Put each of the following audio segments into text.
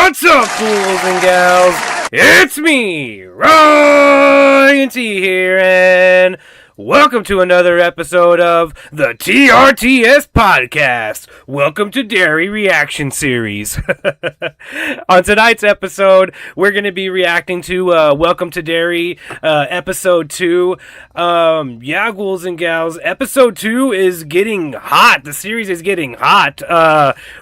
What's up, ghouls and gals? It's me, Ryan T here, and welcome to another episode of the TRTS Podcast. Welcome to Derry Reaction Series. On tonight's episode, we're going to be reacting to Welcome to Derry, Episode 2. Ghouls and gals, Episode 2 is getting hot. The series is getting hot.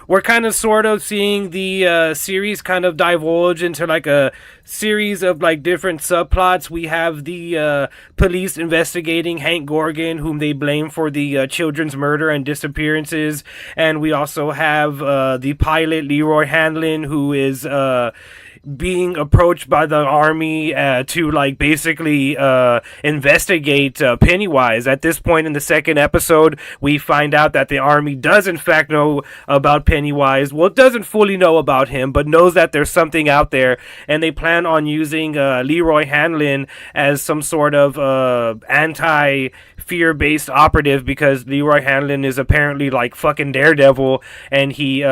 We're kind of sort of seeing the series kind of divulge into like a series of like different subplots. We have the police investigating Hank Gorgon, whom they blame for the children's murder and disappearances, and we also have the pilot Leroy Hanlon, who is being approached by the army to like basically investigate Pennywise. At this point in the second episode, we find out that the army does in fact know about Pennywise. Well, it doesn't fully know about him, but knows that there's something out there, and they plan on using Leroy Hanlon as some sort of anti-fear-based operative, because Leroy Hanlon is apparently like fucking Daredevil, and he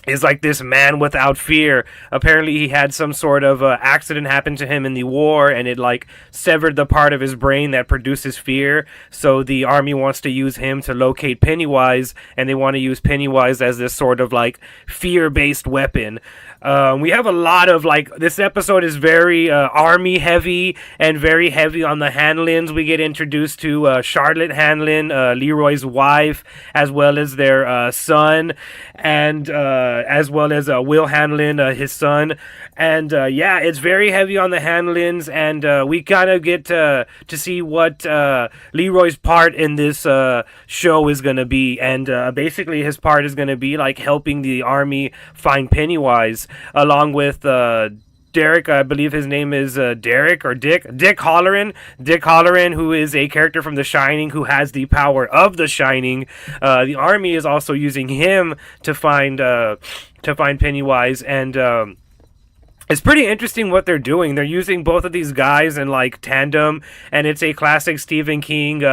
is like this man without fear. Apparently he had some sort of accident happen to him in the war, and it like severed the part of his brain that produces fear. So the army wants to use him to locate Pennywise, and they want to use Pennywise as this sort of like fear-based weapon. We have a lot of like, this episode is very army heavy and very heavy on the Hanlons. We get introduced to Charlotte Hanlon, Leroy's wife, as well as their son, and as well as Will Hanlon, his son. And yeah, it's very heavy on the Hanlons, and we kind of get to see what Leroy's part in this show is going to be. And basically his part is going to be like helping the army find Pennywise, along with Derek, I believe his name is Derek or Dick Halloran. Dick Halloran, who is a character from The Shining, who has the power of The Shining. The army is also using him to find Pennywise, and it's pretty interesting what they're doing. They're using both of these guys in like tandem, and it's a classic Stephen King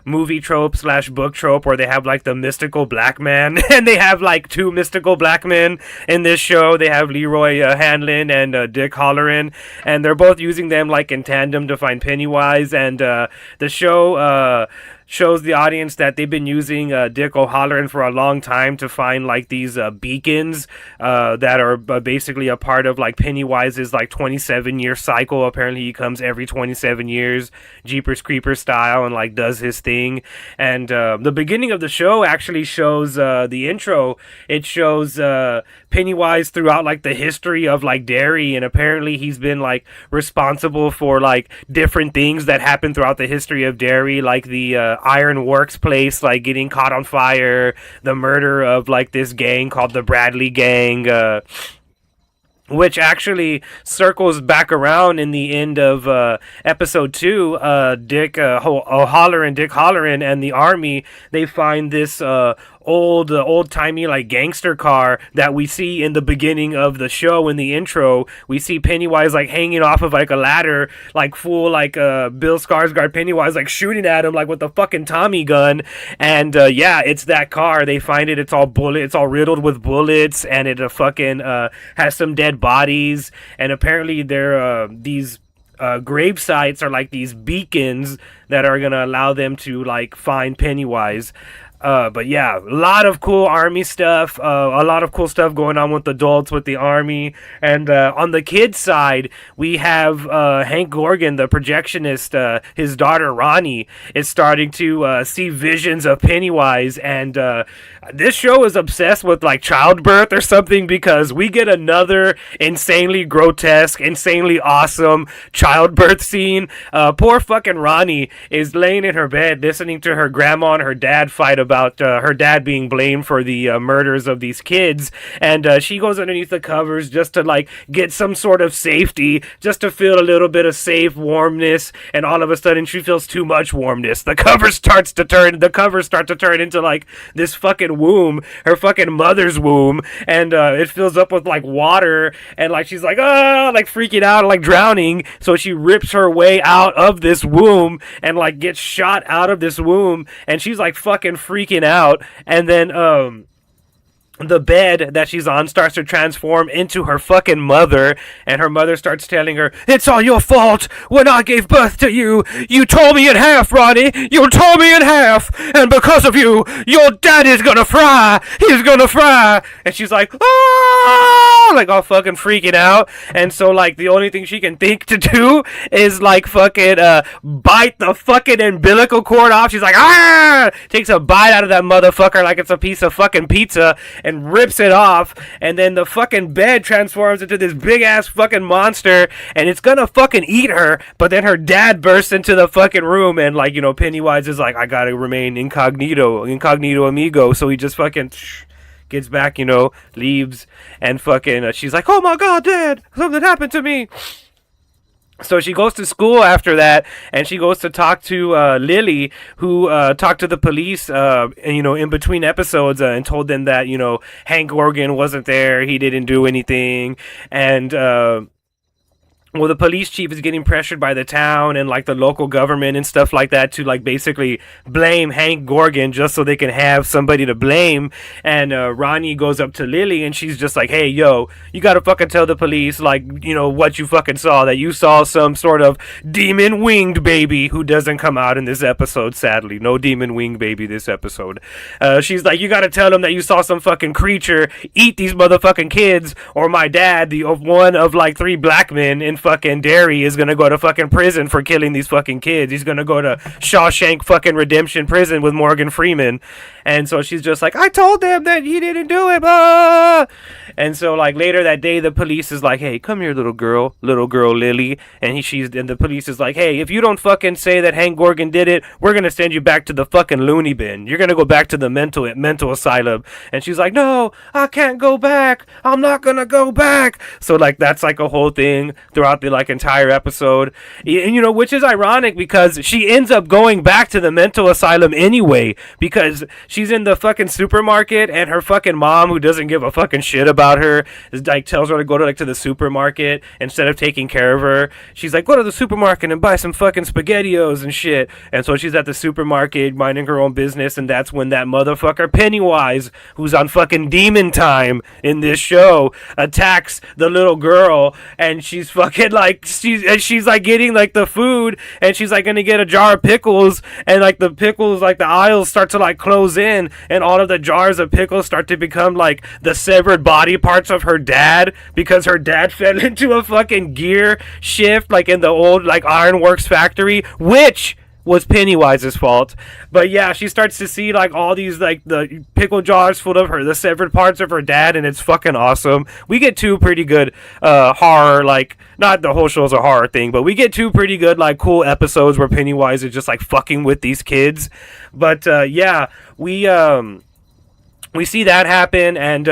movie trope / book trope where they have like the mystical black man, and they have like two mystical black men in this show. They have Leroy Hanlon and Dick Halloran, and they're both using them like in tandem to find Pennywise. And the show shows the audience that they've been using Dick O'Halloran for a long time to find like these beacons that are basically a part of like Pennywise's like 27-year cycle. Apparently he comes every 27 years, Jeepers Creepers style, and like does his thing. And the beginning of the show actually shows the intro. It shows Pennywise throughout like the history of like Derry, and apparently he's been like responsible for like different things that happen throughout the history of Derry, like the Iron Works place like getting caught on fire, the murder of like this gang called the Bradley Gang, which actually circles back around in the end of episode 2. Dick Halloran and the army, they find this old-timey like gangster car that we see in the beginning of the show. In the intro, we see Pennywise like hanging off of like a ladder, like full like Bill Skarsgård Pennywise like shooting at him like with a fucking Tommy gun. And yeah, it's that car. They find it, it's all riddled with bullets, and it fucking has some dead bodies, and apparently they're these grave sites are like these beacons that are gonna allow them to like find Pennywise. But yeah, a lot of cool army stuff, a lot of cool stuff going on with adults, with the army. And on the kids side, we have Hank Gorgon, the projectionist. His daughter Ronnie is starting to see visions of Pennywise, and this show is obsessed with like childbirth or something, because we get another insanely grotesque, insanely awesome childbirth scene. Poor fucking Ronnie is laying in her bed listening to her grandma and her dad fight about her dad being blamed for the murders of these kids, and she goes underneath the covers just to like get some sort of safety, just to feel a little bit of safe warmness, and all of a sudden she feels too much warmness. The covers start to turn into like this fucking womb, her fucking mother's womb, and it fills up with like water, and like she's like like freaking out, like drowning. So she rips her way out of this womb and like gets shot out of this womb, and she's like fucking freaking out. And then the bed that she's on starts to transform into her fucking mother, and her mother starts telling her, "It's all your fault. When I gave birth to you, you tore me in half, Ronnie. You tore me in half, and because of you, your daddy's gonna fry. He's gonna fry." And she's like, "Oh!" Like all fucking freaking out. And so like the only thing she can think to do is like fucking bite the fucking umbilical cord off. She's like, "Ah!" Takes a bite out of that motherfucker like it's a piece of fucking pizza, and rips it off, and then the fucking bed transforms into this big ass fucking monster, and it's gonna fucking eat her. But then her dad bursts into the fucking room, and like, you know, Pennywise is like, "I gotta remain incognito amigo," so he just fucking gets back, you know, leaves, and fucking she's like, "Oh my god, Dad, something happened to me." So she goes to school after that, and she goes to talk to Lily, who talked to the police, you know, in between episodes, and told them that, you know, Hank Gorgon wasn't there, he didn't do anything, and well, the police chief is getting pressured by the town and like the local government and stuff like that to like basically blame Hank Gorgon just so they can have somebody to blame. And Ronnie goes up to Lily, and she's just like, "Hey, yo, you gotta fucking tell the police, like, you know, what you fucking saw, that you saw some sort of demon winged baby," who doesn't come out in this episode, sadly. No demon winged baby this episode. She's like, "You gotta tell them that you saw some fucking creature eat these motherfucking kids, or my dad, the one of like 3 black men in fucking Derry, is gonna go to fucking prison for killing these fucking kids. He's gonna go to Shawshank fucking Redemption prison with Morgan Freeman." And so she's just like, "I told them that he didn't do it." Ah! And so like later that day, the police is like, "Hey, come here, little girl Lily." And the police is like, "Hey, if you don't fucking say that Hank Gorgon did it, we're gonna send you back to the fucking loony bin. You're gonna go back to the mental asylum." And she's like, "No, I can't go back. I'm not gonna go back." So like that's like a whole thing throughout the like entire episode, and, you know, which is ironic because she ends up going back to the mental asylum anyway, because she's in the fucking supermarket, and her fucking mom, who doesn't give a fucking shit about her, is like tells her to go to the supermarket instead of taking care of her. She's like, "Go to the supermarket and buy some fucking SpaghettiOs and shit." And so she's at the supermarket minding her own business, and that's when that motherfucker Pennywise, who's on fucking demon time in this show, attacks the little girl, and she's fucking like she's like getting like the food, and she's like gonna get a jar of pickles, and like the pickles, like the aisles start to like close in, and all of the jars of pickles start to become like the severed body parts of her dad, because her dad fell into a fucking gear shift like in the old like ironworks factory, which was Pennywise's fault. But yeah, she starts to see like all these like the pickle jars full of the severed parts of her dad, and it's fucking awesome. We get 2 pretty good horror, like, not the whole show's a horror thing, but we get 2 pretty good like cool episodes where Pennywise is just like fucking with these kids. But yeah, we see that happen, and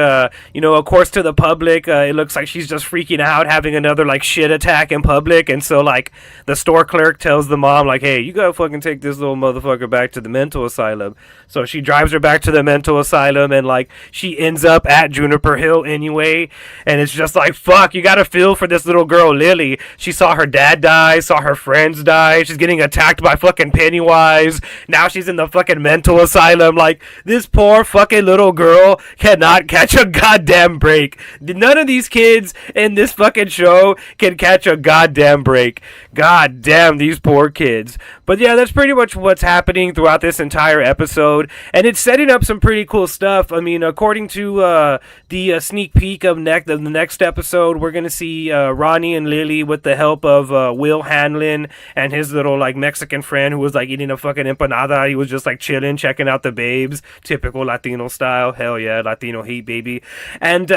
you know, of course, to the public, it looks like she's just freaking out, having another like shit attack in public. And so like the store clerk tells the mom like, "Hey, you gotta fucking take this little motherfucker back to the mental asylum." So she drives her back to the mental asylum, and like she ends up at Juniper Hill anyway. And it's just like, fuck, you gotta feel for this little girl Lily. She saw her dad die, saw her friends die, she's getting attacked by fucking Pennywise, now she's in the fucking mental asylum. Like, this poor fucking little girl cannot catch a goddamn break. None of these kids in this fucking show can catch a goddamn break. God damn these poor kids. But yeah, that's pretty much what's happening throughout this entire episode, and it's setting up some pretty cool stuff. I mean, according to the sneak peek of the next episode, we're gonna see Ronnie and Lily with the help of Will Hanlon and his little like Mexican friend who was like eating a fucking empanada. He was just like chilling, checking out the babes, typical Latino style. Hell yeah, Latino heat, baby. And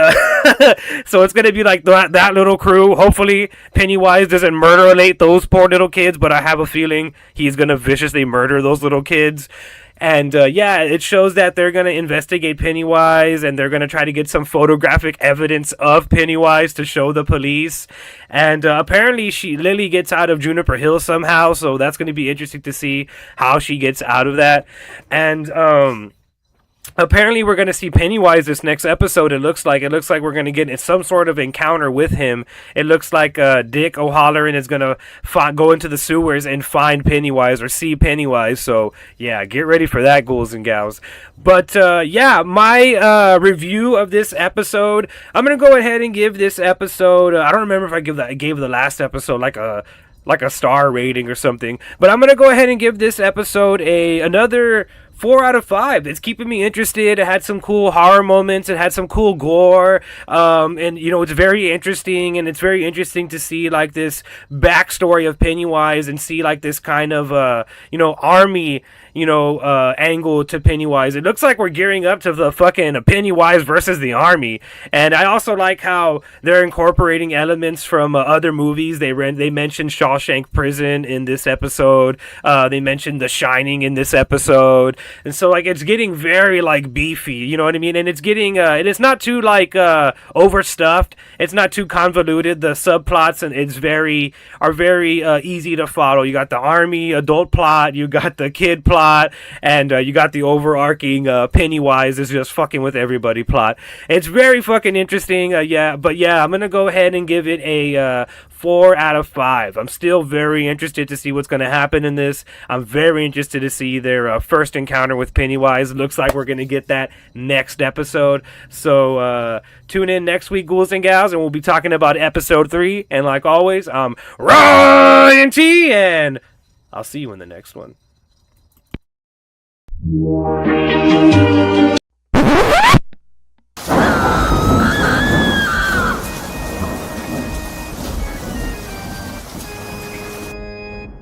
so it's gonna be like that little crew. Hopefully Pennywise doesn't murderate those poor little kids, but I have a feeling he's gonna viciously murder those little kids. And yeah, it shows that they're going to investigate Pennywise, and they're going to try to get some photographic evidence of Pennywise to show the police. And apparently Lily gets out of Juniper Hill somehow, so that's going to be interesting to see how she gets out of that. And apparently we're going to see Pennywise this next episode. It looks like we're going to get some sort of encounter with him. It looks like Dick O'Halloran is going to go into the sewers and find Pennywise or see Pennywise. So yeah, get ready for that, ghouls and gals. But yeah, my review of this episode, I'm going to go ahead and give this episode, I don't remember if I gave the last episode like a star rating or something. But I'm gonna go ahead and give this episode another 4 out of 5. It's keeping me interested. It had some cool horror moments. It had some cool gore. And it's very interesting. And it's very interesting to see like this backstory of Pennywise and see like this kind of army angle to Pennywise. It looks like we're gearing up to the fucking Pennywise versus the army. And I also like how they're incorporating elements from other movies. They mentioned Shawshank Prison in this episode. They mentioned The Shining in this episode. And so like it's getting very like beefy, you know what I mean? And it's getting it's not too like overstuffed. It's not too convoluted. The subplots and are very easy to follow. You got the army adult plot, you got the kid plot, and you got the overarching Pennywise is just fucking with everybody plot. It's very fucking interesting. Yeah, I'm gonna go ahead and give it a 4 out of 5. I'm still very interested to see what's gonna happen in this. I'm very interested to see their first encounter with Pennywise. It looks like we're gonna get that next episode. So tune in next week, ghouls and gals, and we'll be talking about episode 3. And like always, I'm Ryan T, and I'll see you in the next one.